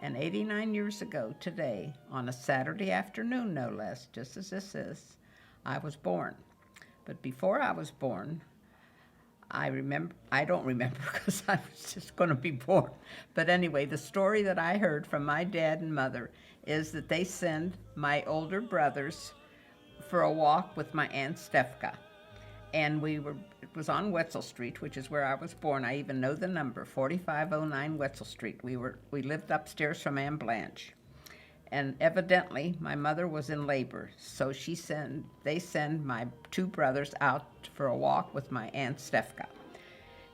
And 89 years ago today, on a Saturday afternoon no less, just as this is, I was born. But before I was born, I don't remember because I was just going to be born. But anyway, the story that I heard from my dad and mother is that they send my older brothers for a walk with my Aunt Stefka. And it was on Wetzel Street, which is where I was born. I even know the number, 4509 Wetzel Street. We lived upstairs from Anne Blanche. And evidently, my mother was in labor, so they send my two brothers out for a walk with my Aunt Stefka.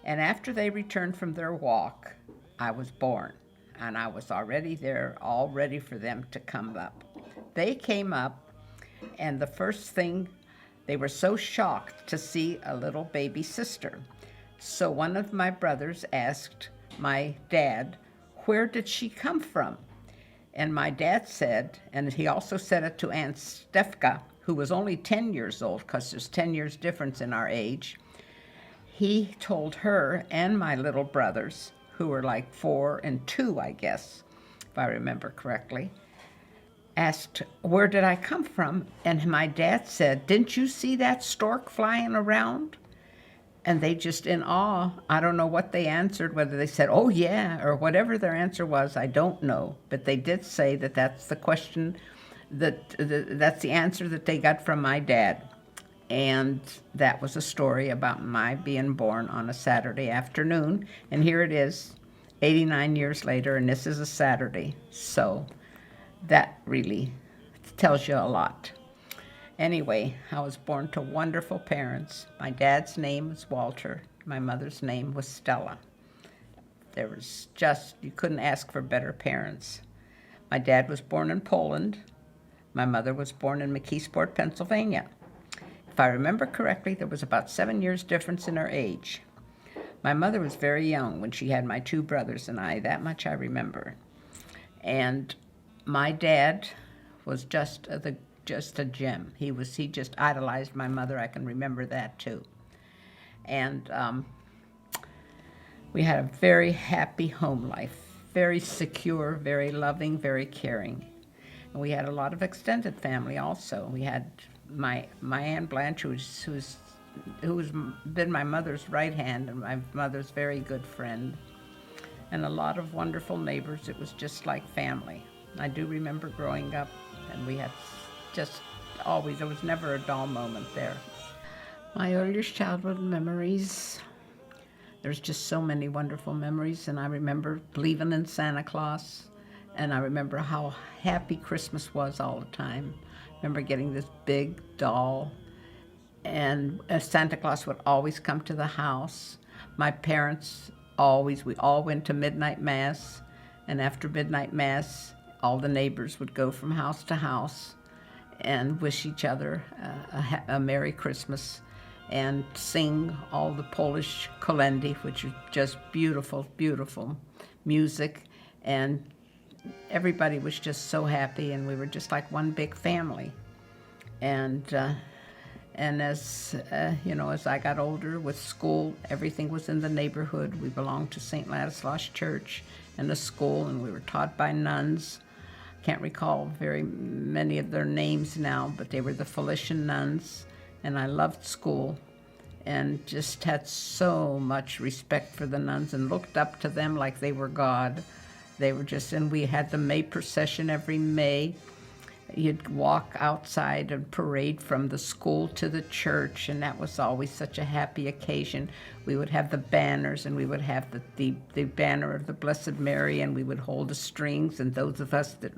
And after they returned from their walk, I was born, and I was already there, all ready for them to come up. They came up, and the first thing, they were so shocked to see a little baby sister. So one of my brothers asked my dad, "Where did she come from?" And my dad said, and he also said it to Aunt Stefka, who was only 10 years old, because there's 10 years difference in our age. He told her and my little brothers, who were like 4 and 2, I guess, if I remember correctly, asked, "Where did I come from?" And my dad said, "Didn't you see that stork flying around?" And they just in awe, I don't know what they answered, whether they said, "Oh yeah," or whatever their answer was, I don't know. But they did say that that's the question, that's the answer that they got from my dad. And that was a story about my being born on a Saturday afternoon. And here it is, 89 years later, and this is a Saturday. So that really tells you a lot. Anyway, I was born to wonderful parents. My dad's name was Walter. My mother's name was Stella. You couldn't ask for better parents. My dad was born in Poland. My mother was born in McKeesport, Pennsylvania. If I remember correctly, there was about 7 years difference in our age. My mother was very young when she had my two brothers and I. That much I remember. And my dad was just a gem. He just idolized my mother. I can remember that too. And we had a very happy home life, very secure, very loving, very caring. And we had a lot of extended family also. We had my Aunt Blanche, who's been my mother's right hand and my mother's very good friend, and a lot of wonderful neighbors. It was just like family. I do remember growing up, and we had just always, there was never a dull moment there. My earliest childhood memories, there's just so many wonderful memories, and I remember believing in Santa Claus, and I remember how happy Christmas was all the time. I remember getting this big doll, and Santa Claus would always come to the house. My parents we all went to midnight mass, and after midnight mass, all the neighbors would go from house to house and wish each other a Merry Christmas and sing all the Polish kolendy, which is just beautiful, beautiful music. And everybody was just so happy, and we were just like one big family. And as as I got older with school, everything was in the neighborhood. We belonged to St. Ladislaus Church and the school, and we were taught by nuns. Can't recall very many of their names now, but they were the Felician nuns, and I loved school and just had so much respect for the nuns and looked up to them like they were God. They were just, and we had the May procession every May. You'd walk outside and parade from the school to the church, and that was always such a happy occasion. We would have the banners, and we would have the banner of the Blessed Mary, and we would hold the strings, and those of us that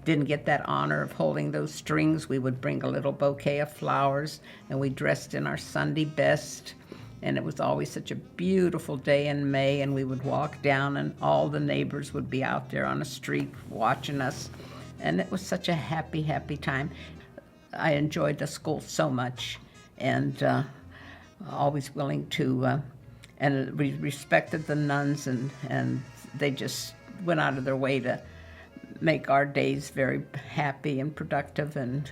didn't get that honor of holding those strings, we would bring a little bouquet of flowers, and we dressed in our Sunday best. And it was always such a beautiful day in May, and we would walk down, and all the neighbors would be out there on the street watching us. And it was such a happy, happy time. I enjoyed the school so much, and always willing to, and we respected the nuns, and they just went out of their way to make our days very happy and productive. And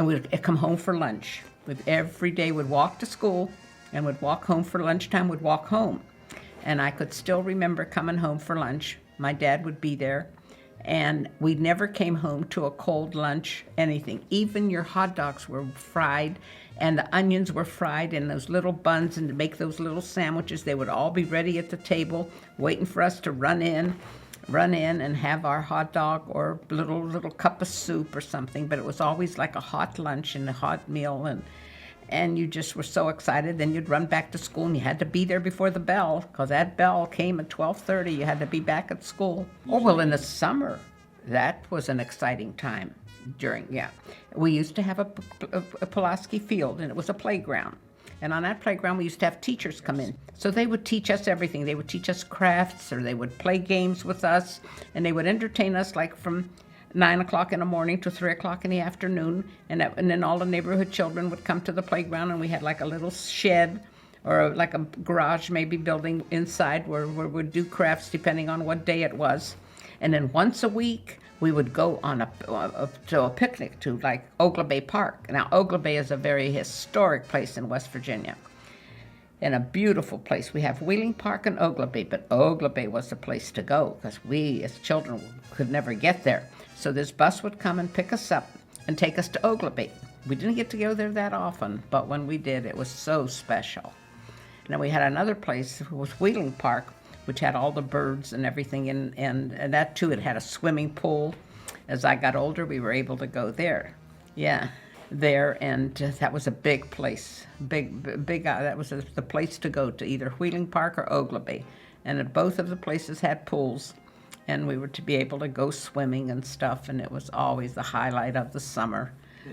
we'd come home for lunch. Every day we'd walk to school, and would walk home for lunchtime, would walk home. And I could still remember coming home for lunch. My dad would be there, And we never came home to a cold lunch, anything. Even your hot dogs were fried, and the onions were fried in those little buns, and to make those little sandwiches, they would all be ready at the table, waiting for us to run in and have our hot dog or little cup of soup or something. But it was always like a hot lunch and a hot meal, and you just were so excited. Then you'd run back to school, and you had to be there before the bell, because that bell came at 12:30. You had to be back at school. Oh, well, in the summer, that was an exciting time. We used to have a Pulaski field, and it was a playground. And on that playground, we used to have teachers come in. So they would teach us everything. They would teach us crafts, or they would play games with us, and they would entertain us like from 9 o'clock in the morning to 3 o'clock in the afternoon. And then all the neighborhood children would come to the playground, and we had like a little shed or like a garage maybe building inside where we'd do crafts depending on what day it was. And then once a week, we would go on to a picnic to like Oglebay Park. Now, Oglebay is a very historic place in West Virginia and a beautiful place. We have Wheeling Park and Oglebay, but Oglebay was the place to go because we as children could never get there. So this bus would come and pick us up and take us to Oglebay. We didn't get to go there that often, but when we did, it was so special. And then we had another place, it was Wheeling Park, which had all the birds and everything, and that too, it had a swimming pool. As I got older, we were able to go there. And that was a big place. That was the place to go to, either Wheeling Park or Oglebay. And both of the places had pools, and we were to be able to go swimming and stuff, and it was always the highlight of the summer.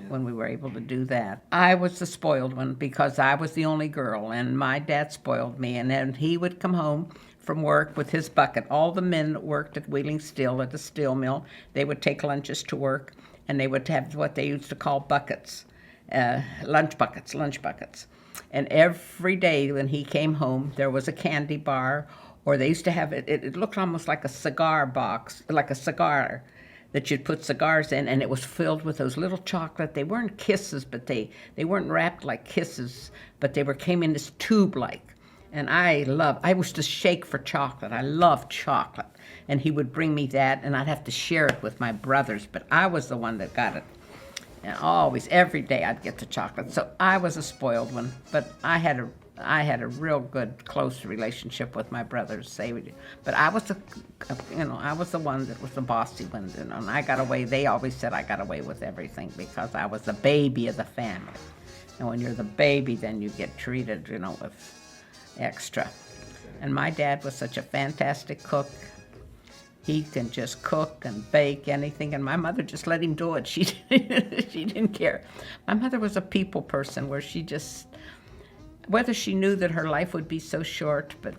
When we were able to do that. I was the spoiled one because I was the only girl, and my dad spoiled me, and then he would come home from work with his bucket. All the men that worked at Wheeling Steel, at the steel mill, they would take lunches to work, and they would have what they used to call buckets, lunch buckets. And every day when he came home, there was a candy bar, or they used to have it looked almost like a cigar box, like a cigar that you'd put cigars in, and it was filled with those little chocolate. They weren't kisses, but they weren't wrapped like kisses, but came in this tube-like. And I was to shake for chocolate. I loved chocolate. And he would bring me that, and I'd have to share it with my brothers, but I was the one that got it. And always, every day I'd get the chocolate. So I was a spoiled one, but I had a real good, close relationship with my brothers. But I was I was the one that was the bossy one, and I got away. They always said I got away with everything because I was the baby of the family. And when you're the baby, then you get treated, with extra. And my dad was such a fantastic cook. He can just cook and bake anything, and my mother just let him do it. She didn't care. My mother was a people person where whether she knew that her life would be so short, but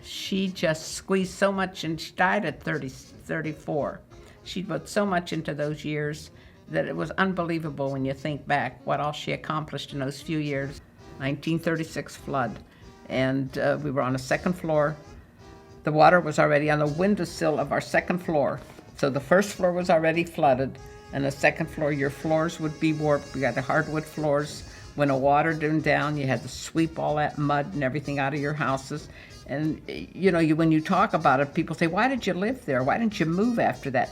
she just squeezed so much, and she died at 34. She put so much into those years that it was unbelievable when you think back what all she accomplished in those few years. 1936 flood, and we were on a second floor. The water was already on the windowsill of our second floor. So the first floor was already flooded, and the second floor, your floors would be warped. We had the hardwood floors. When the water came down, you had to sweep all that mud and everything out of your houses. And, when you talk about it, people say, why did you live there? Why didn't you move after that?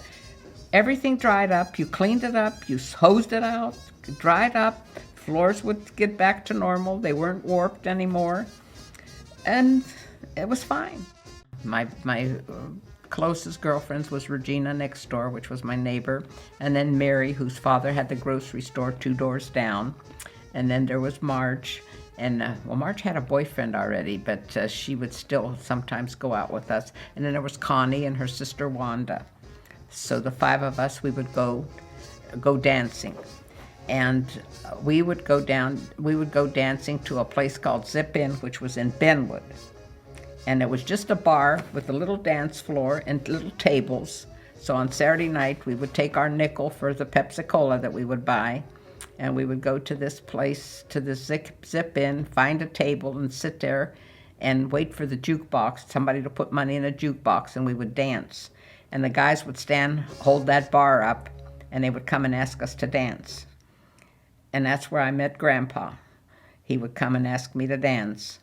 Everything dried up. You cleaned it up. You hosed it out. It dried up. Floors would get back to normal. They weren't warped anymore. And it was fine. My closest girlfriends was Regina next door, which was my neighbor, and then Mary, whose father had the grocery store 2 doors down. And then there was Marge, and Marge had a boyfriend already, but she would still sometimes go out with us. And then there was Connie and her sister Wanda. So the 5 of us, we would go dancing. And we would go dancing to a place called Zip In, which was in Benwood. And it was just a bar with a little dance floor and little tables. So on Saturday night, we would take our nickel for the Pepsi-Cola that we would buy, and we would go to this place, to the Zip In, find a table and sit there and wait for the jukebox, somebody to put money in a jukebox, and we would dance. And the guys would hold that bar up, and they would come and ask us to dance. And that's where I met Grandpa. He would come and ask me to dance.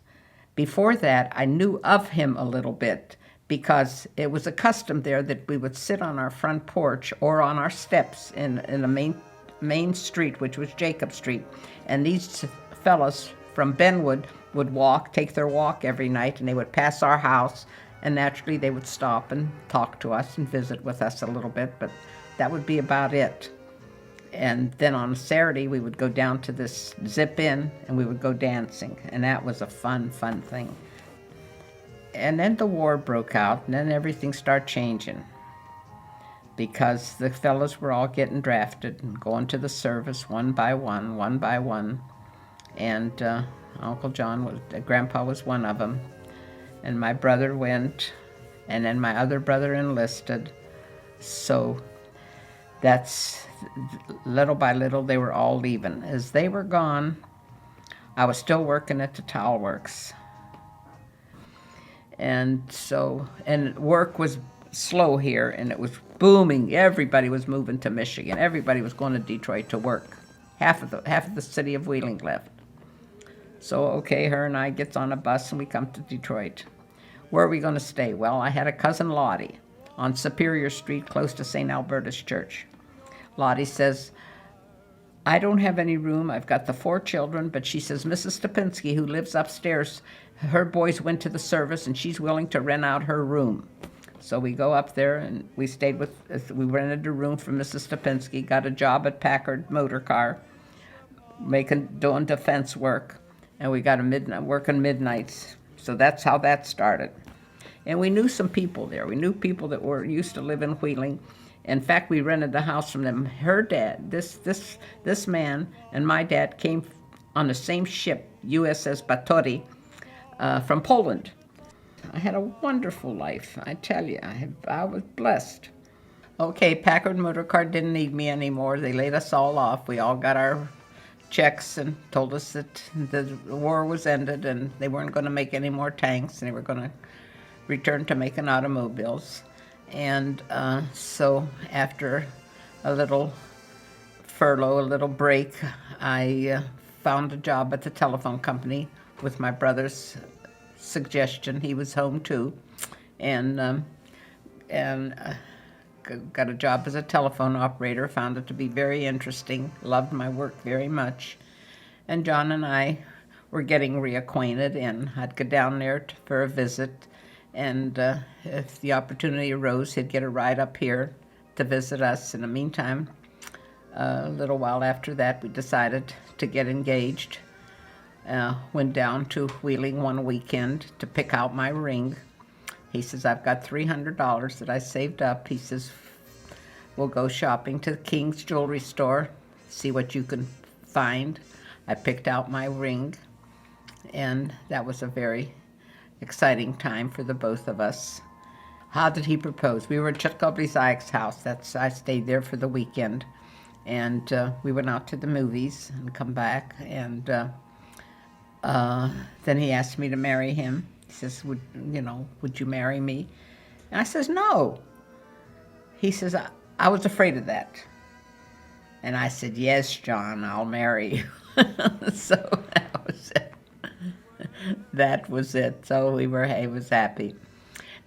Before that, I knew of him a little bit because it was a custom there that we would sit on our front porch or on our steps in the main street, which was Jacob Street. And these fellas from Benwood would take their walk every night, and they would pass our house, and naturally they would stop and talk to us and visit with us a little bit, but that would be about it. And then on Saturday, we would go down to this Zip Inn, and we would go dancing, and that was a fun thing. And then the war broke out, and then everything started changing because the fellas were all getting drafted and going to the service one by one. And Uncle John, Grandpa was one of them. And my brother went, and then my other brother enlisted. So that's, little by little, they were all leaving. As they were gone, I was still working at the towel works. And work was slow here, and it was booming. Everybody was moving to Michigan. Everybody was going to Detroit to work. Half of the city of Wheeling left. So, okay, her and I gets on a bus, and we come to Detroit. Where are we going to stay? Well, I had a cousin, Lottie, on Superior Street, close to St. Alberta's Church. Lottie says, I don't have any room. I've got the 4 children, but she says, Mrs. Stupinski, who lives upstairs, her boys went to the service, and she's willing to rent out her room. So we go up there, and we rented a room for Mrs. Stupinski, got a job at Packard Motor Car, doing defense work, and we got working midnights. So that's how that started. And we knew some people there. We knew people that were used to live in Wheeling. In fact, we rented the house from them. Her dad, this man, and my dad came on the same ship, USS Batory, from Poland. I had a wonderful life, I tell you. I was blessed. Okay, Packard Motor Car didn't need me anymore. They laid us all off. We all got our checks and told us that the war was ended and they weren't going to make any more tanks, and they were going to return to making automobiles. And so after a little furlough, a little break, I found a job at the telephone company with my brother's suggestion. He was home too, and got a job as a telephone operator. Found it to be very interesting. Loved my work very much. And John and I were getting reacquainted, and I'd go down there for a visit. And if the opportunity arose, he'd get a ride up here to visit us. In the meantime, a little while after that, we decided to get engaged. Went down to Wheeling one weekend to pick out my ring. He says, I've got $300 that I saved up. He says, we'll go shopping to the King's Jewelry Store, see what you can find. I picked out my ring, and that was a very exciting time for the both of us. How did he propose? We were at Chuck Isaac's house. I stayed there for the weekend, and we went out to the movies and come back, and then he asked me to marry him. He says, would you marry me? And I says, no. He says, I was afraid of that. And I said, yes, John, I'll marry you. So that was it. So he was happy.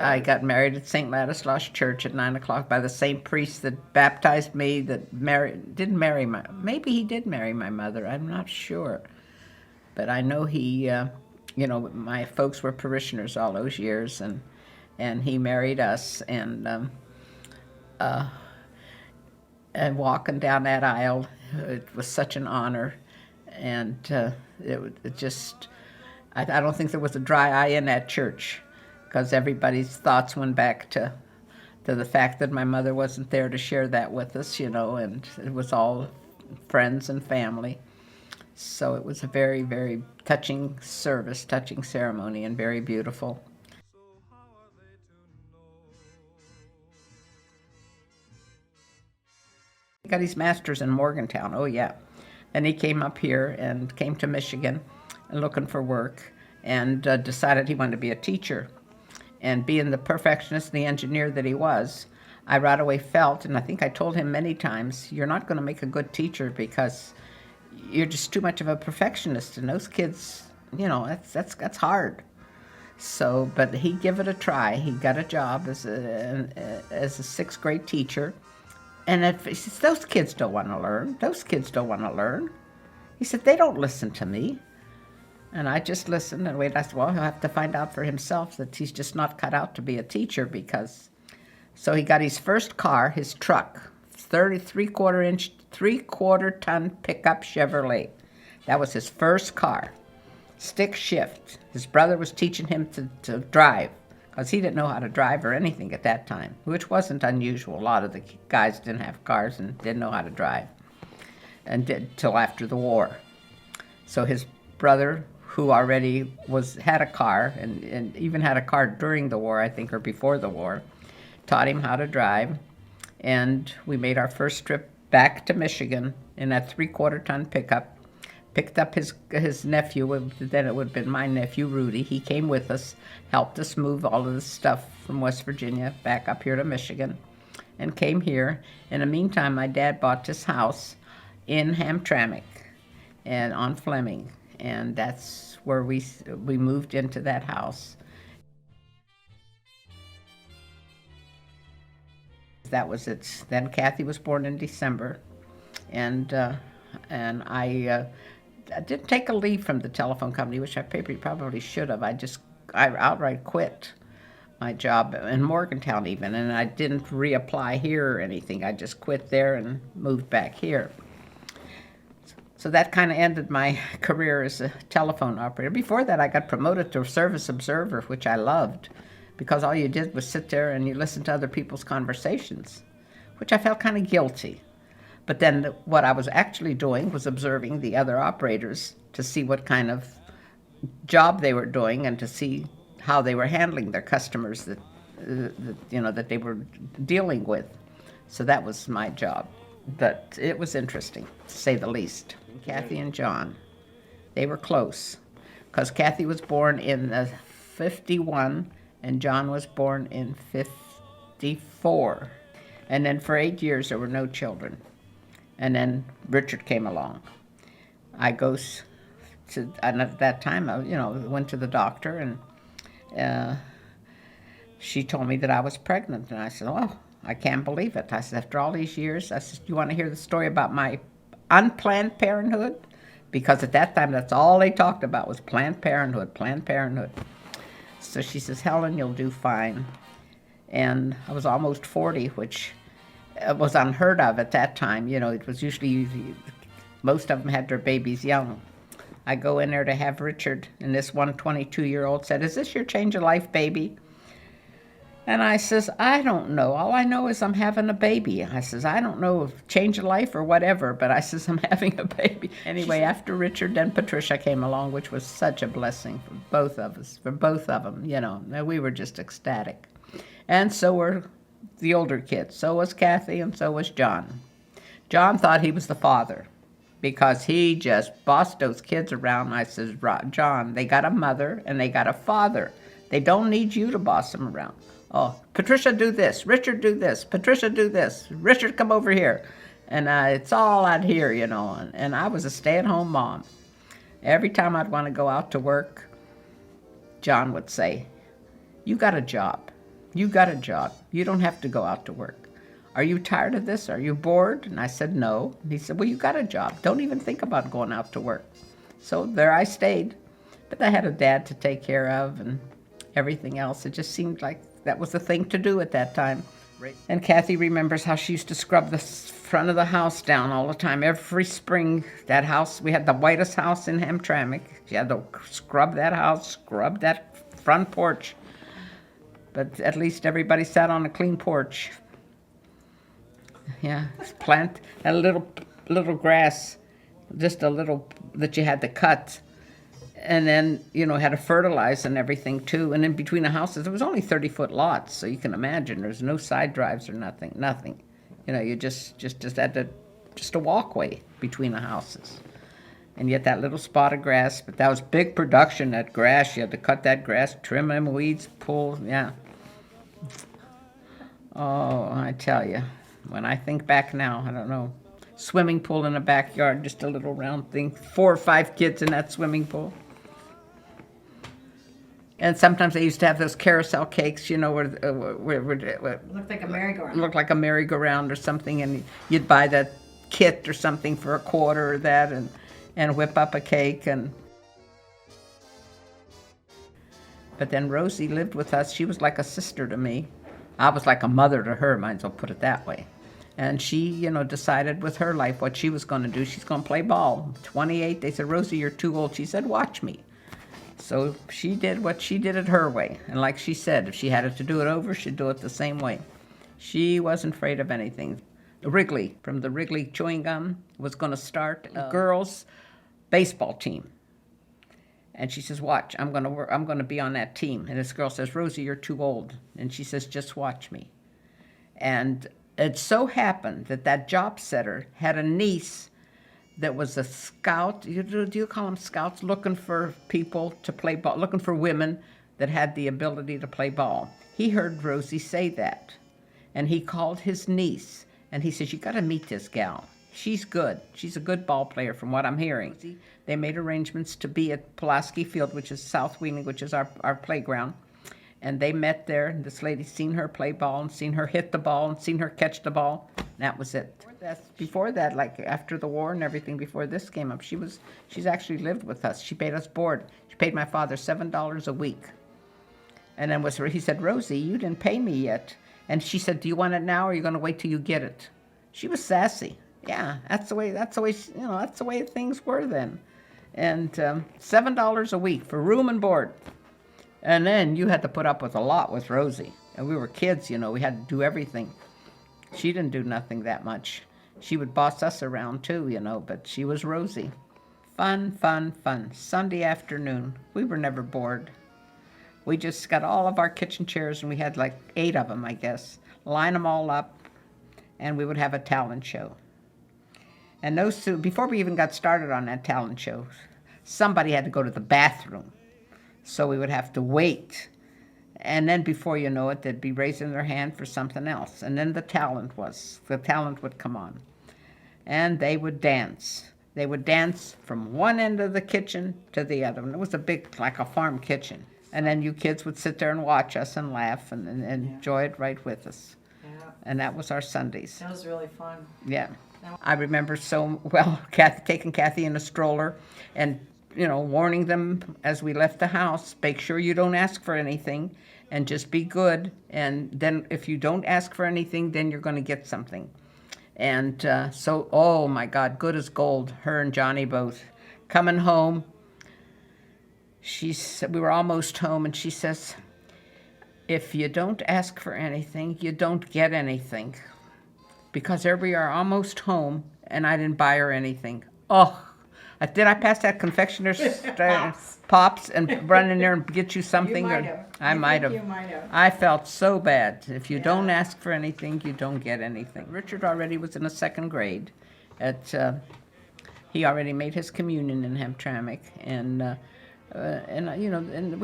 I got married at St. Ladislaus Church at 9 o'clock by the same priest that baptized me, maybe he did marry my mother, I'm not sure. But I know he, my folks were parishioners all those years, and he married us, and walking down that aisle, it was such an honor, and it just, I don't think there was a dry eye in that church, because everybody's thoughts went back to the fact that my mother wasn't there to share that with us, and it was all friends and family. So it was a very, very touching service, touching ceremony, and very beautiful. He got his master's in Morgantown, oh yeah. And he came up here and came to Michigan and looking for work, and decided he wanted to be a teacher. And being the perfectionist and the engineer that he was, I right away felt, and I think I told him many times, you're not going to make a good teacher because you're just too much of a perfectionist, and those kids, that's hard. So, but he give it a try. He got a job as a sixth grade teacher. And he says, those kids don't want to learn. Those kids don't want to learn. He said, they don't listen to me. And I just listened and waited. I said, well, he'll have to find out for himself that he's just not cut out to be a teacher because. So he got his first car, his truck, 33-quarter-inch, 3-quarter-ton pickup Chevrolet. That was his first car. Stick shift. His brother was teaching him to drive because he didn't know how to drive or anything at that time, which wasn't unusual. A lot of the guys didn't have cars and didn't know how to drive and did till after the war. So his brother, who already had a car and even had a car during the war, I think, or before the war, taught him how to drive. And we made our first trip back to Michigan in that 3-quarter-ton pickup. Picked up his nephew, then it would have been my nephew, Rudy. He came with us, helped us move all of the stuff from West Virginia back up here to Michigan, and came here. In the meantime, my dad bought this house in Hamtramck and on Fleming, and that's where we moved into that house. That was it. Then Kathy was born in December, and I didn't take a leave from the telephone company, which I probably should have. I outright quit my job in Morgantown even, and I didn't reapply here or anything. I just quit there and moved back here. So that kind of ended my career as a telephone operator. Before that, I got promoted to service observer, which I loved, because all you did was sit there and you listened to other people's conversations, which I felt kind of guilty. But then what I was actually doing was observing the other operators to see what kind of job they were doing and to see how they were handling their customers that they were dealing with. So that was my job. But it was interesting, to say the least. Kathy and John, they were close, because Kathy was born in 51 and John was born in 54. And then for 8 years there were no children. And then Richard came along. And at that time, I went to the doctor, and she told me that I was pregnant. And I said, oh, I can't believe it. I said, after all these years, I said, you want to hear the story about my unplanned parenthood? Because at that time, that's all they talked about was Planned Parenthood, Planned Parenthood. So she says, Helen, you'll do fine. And I was almost 40, which was unheard of at that time. It was usually, most of them had their babies young. I go in there to have Richard, and this one 22-year-old said, is this your change of life baby? And I says, I don't know. All I know is I'm having a baby. I says, I don't know if change of life or whatever, but I says, I'm having a baby. Anyway, after Richard, then Patricia came along, which was such a blessing for both of us, for both of them, We were just ecstatic. And so were the older kids. So was Kathy, and so was John. John thought he was the father because he just bossed those kids around. I says, John, they got a mother and they got a father. They don't need you to boss them around. Oh, Patricia, do this. Richard, do this. Patricia, do this. Richard, come over here. And it's all out here, And I was a stay-at-home mom. Every time I'd want to go out to work, John would say, you got a job. You got a job. You don't have to go out to work. Are you tired of this? Are you bored? And I said, no. And he said, well, you got a job. Don't even think about going out to work. So there I stayed. But I had a dad to take care of and everything else. It just seemed like that was the thing to do at that time. Right. And Kathy remembers how she used to scrub the front of the house down all the time. Every spring, that house, we had the whitest house in Hamtramck. She had to scrub that house, scrub that front porch. But at least everybody sat on a clean porch. Yeah, plant a little grass, just a little that you had to cut. And then, had to fertilize and everything too. And in between the houses, there was only 30-foot lots, so you can imagine there's no side drives or nothing. You just had just a walkway between the houses. And yet that little spot of grass, but that was big production, that grass. You had to cut that grass, trim them weeds, pull, yeah. Oh, I tell you, when I think back now, I don't know. Swimming pool in the backyard, just a little round thing. 4 or 5 kids in that swimming pool. And sometimes they used to have those carousel cakes, you know, where Looked like a merry-go-round. looked like a merry-go-round or something, and you'd buy that kit or something for a quarter or that, and whip up a cake. And but then Rosie lived with us. She was like a sister to me. I was like a mother to her, might as well put it that way. And she, you know, decided with her life what she was going to do. She's going to play ball. 28, they said, Rosie, you're too old. She said, watch me. So she did what she did it her way. And like she said, if she had to do it over, she'd do it the same way. She wasn't afraid of anything. Wrigley, from the Wrigley chewing gum, was going to start a girls' baseball team. And she says, watch, I'm going to be on that team. And this girl says, Rosie, you're too old. And she says, just watch me. And it so happened that that job setter had a niece that was a scout. Do you call them scouts? Looking for people to play ball, looking for women that had the ability to play ball. He heard Rosie say that. And he called his niece. And he says, you got to meet this gal. She's good. She's a good ball player from what I'm hearing. They made arrangements to be at Pulaski Field, which is South Wheeling, which is our playground. And they met there, and this lady seen her play ball and seen her hit the ball and seen her catch the ball. And that was it. Before that, like after the war and everything, before this came up, she's actually lived with us. She paid us board. She paid my father $7 a week. And then he said, Rosie, you didn't pay me yet. And she said, do you want it now, or are you going to wait till you get it? She was sassy. Yeah, that's the way, you know, that's the way things were then. And $7 a week for room and board. And then you had to put up with a lot with Rosie. And we were kids, you know, we had to do everything. She didn't do nothing that much. She would boss us around too, you know, but she was Rosie. Fun, fun, fun. Sunday afternoon, we were never bored. We just got all of our kitchen chairs, and we had like 8 of them, I guess. Line them all up, and we would have a talent show. And before we even got started on that talent show, somebody had to go to the bathroom. So we would have to wait. And then before you know it, they'd be raising their hand for something else. And then the talent would come on. And they would dance. They would dance from one end of the kitchen to the other. And it was a big, like a farm kitchen. And then you kids would sit there and watch us and laugh and enjoy it right with us. Yeah. And that was our Sundays. That was really fun. Yeah. I remember so well taking Kathy in a stroller and, you know, warning them as we left the house, make sure you don't ask for anything and just be good. And then if you don't ask for anything, then you're going to get something. And so, oh my God, good as gold, her and Johnny both. Coming home, we were almost home, and she says, if you don't ask for anything, you don't get anything. Because there we are, almost home, and I didn't buy her anything. Oh, did I pass that confectioner's pops and run in there and get you something? You might have. I might have. You might have. I felt so bad. If you don't ask for anything, you don't get anything. Richard already was in the 2nd grade. He already made his communion in Hamtramck, and you know, and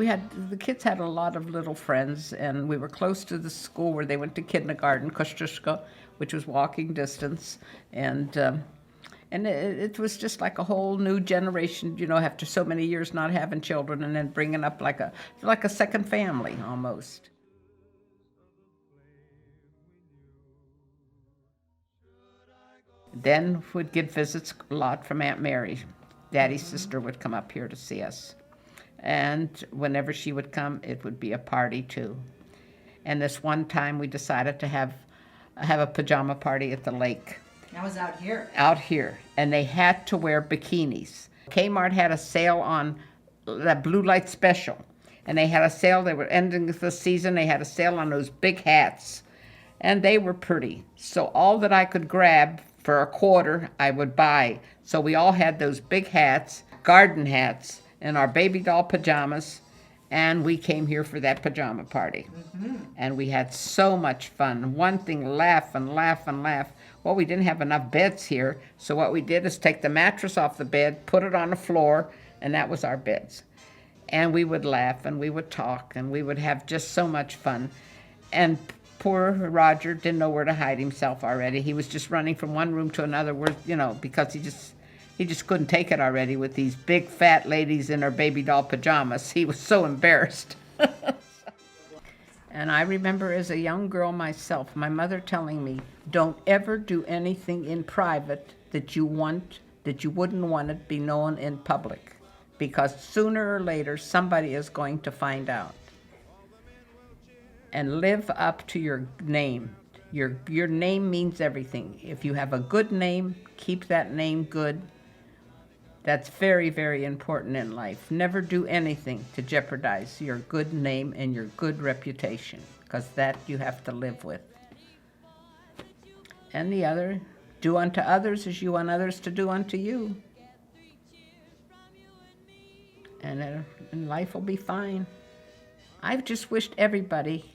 the kids had a lot of little friends, and we were close to the school where they went to kindergarten, Kosciuszko, which was walking distance, and it was just like a whole new generation, you know, after so many years not having children, and then bringing up like a second family almost. Then we'd get visits a lot from Aunt Mary. Daddy's sister would come up here to see us. And whenever she would come, it would be a party too. And this one time we decided to have a pajama party at the lake. That was out here. Out here. And they had to wear bikinis. Kmart had a sale on that blue light special. And they had a sale, they were ending the season, they had a sale on those big hats. And they were pretty. So all that I could grab for a quarter, I would buy. So we all had those big hats, garden hats, and our baby doll pajamas, and we came here for that pajama party. Mm-hmm. And we had so much fun. One thing, laugh and laugh and laugh. Well, we didn't have enough beds here, so what we did is take the mattress off the bed, put it on the floor, and that was our beds. And we would laugh, and we would talk, and we would have just so much fun. And poor Roger didn't know where to hide himself already. He was just running from one room to another, because he just couldn't take it already with these big fat ladies in their baby doll pajamas. He was so embarrassed. And I remember as a young girl myself, my mother telling me, don't ever do anything in private that you wouldn't want it be known in public, because sooner or later somebody is going to find out. And live up to your name. Your name means everything. If you have a good name, keep that name good. That's very, very important in life. Never do anything to jeopardize your good name and your good reputation, because that you have to live with. And the other, do unto others as you want others to do unto you. And life will be fine. I've just wished everybody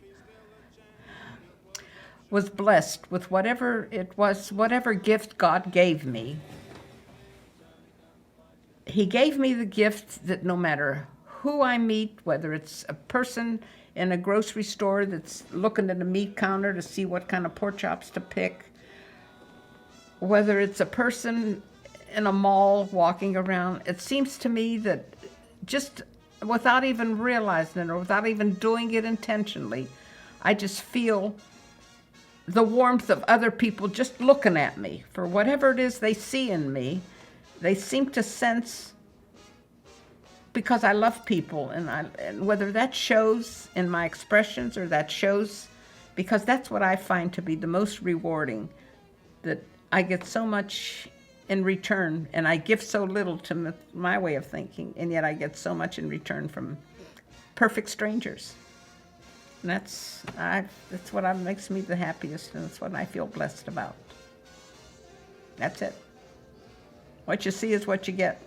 was blessed with whatever it was, whatever gift God gave me. He gave me the gift that no matter who I meet, whether it's a person in a grocery store that's looking at a meat counter to see what kind of pork chops to pick, whether it's a person in a mall walking around, it seems to me that just without even realizing it or without even doing it intentionally, I just feel the warmth of other people just looking at me for whatever it is they see in me. They seem to sense, because I love people, and whether that shows in my expressions or that shows, because that's what I find to be the most rewarding, that I get so much in return, and I give so little to my way of thinking, and yet I get so much in return from perfect strangers. And that's what makes me the happiest, and that's what I feel blessed about. That's it. What you see is what you get.